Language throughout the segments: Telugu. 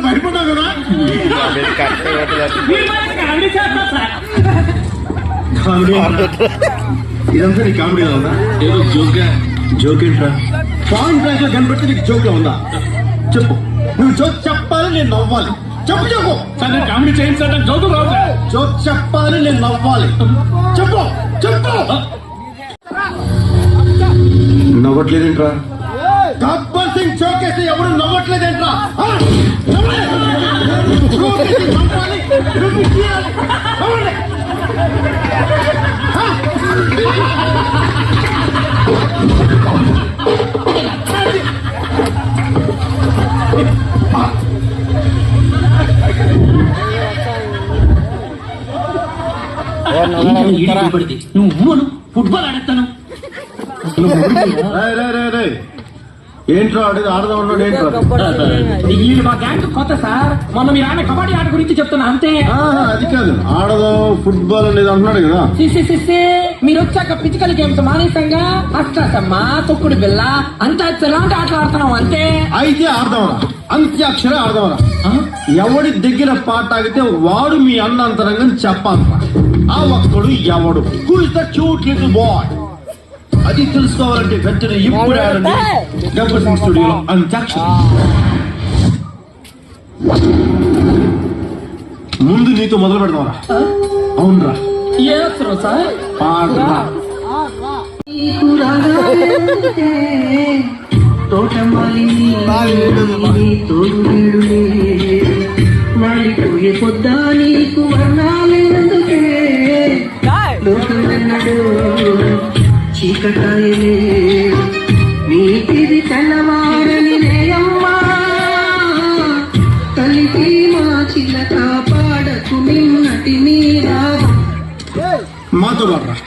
భయపడ్డా కదా ఇదంతా నీ కామెడీ ఉందా? ఏదో జోక్ ఏంట్రా? పాయింట్ బ్లాంక్ లో కనబడితే నీకు జోక్ లో ఉందా? చెప్పు, నువ్వు జోక్ చెప్పాలి, నేను నవ్వాలి. చెప్పు చెప్పు. సార్ నేను కామెడీ చేయించాలని జోక్ రావు. జోక్ చెప్పాలి, నేను నవ్వాలి. చెప్పు చెప్పు. నవ్వట్లేదేంట్రా? గబ్బర్ సింగ్ జోక్ వేస్తే ఎవరు నవ్వట్లేదేంట్రా? నువ్వు ఫుట్బాల్ ఆడతాను. ఏంట్రా ఆడేది? ఆడదాం అన్నాడు. ఏంట్రా మా గ్యాంగ్ కొత్త సార్. మొన్న మీరు ఆడే కబడ్డీ ఆట గురించి చెప్తున్నా అంతే. అది కాదు, ఆడదాం ఫుట్బాల్ అనేది అంటున్నాడు కదా. మీరు వచ్చాక ఫిజికల్ గేమ్స్ మానేసంగా అష్టాసమ్మ, తొక్కుడు బిల్ల అంతా ఎలాంటి ఆటలు ఆడుతున్నాం అంతే. అయితే ఆడదామరా? అంత్యాక్షర ఆడదామరా? ఎవడి దగ్గర పాట ఆగితే వాడు మీ అన్నంతరంగా చెప్పాలరా. ఆ ఒక్కడు ఎవడు? Who is the cute little boy? అది తెలుసుకోవాలంటే వెంటనే ఇప్పుడు ఆడండి గబ్బర్ సింగ్ స్టూడియోలో అంత్యాక్షరి. ముందు నీతో మొదలు పెడదాంరా. అవునరా, ఏ వస్తారు సార్? పాడరా. మాలిపోయే పొద్దా నీకు వర్ణాలేందుకే లోకమన్నాడు చీకటాయలే నీతిది తెల్లవారని నేయమ్మా కలిపి మా చిలక పాడకు నిన్నటి నీరా మాతో పాడరా.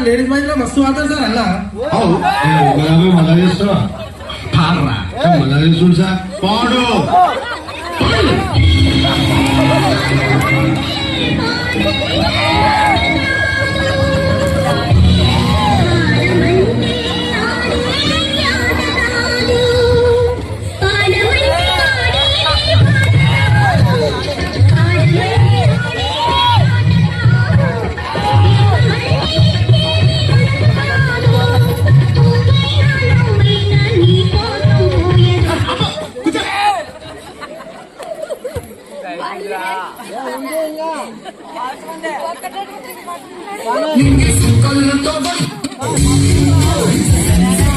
లేడీస్ మ్యాచ్ లో మస్తు ఆడతారు సార్. అలా మళ్ళా చేస్తున్నా మళ్ళా చేస్తుంది సార్. పాడు.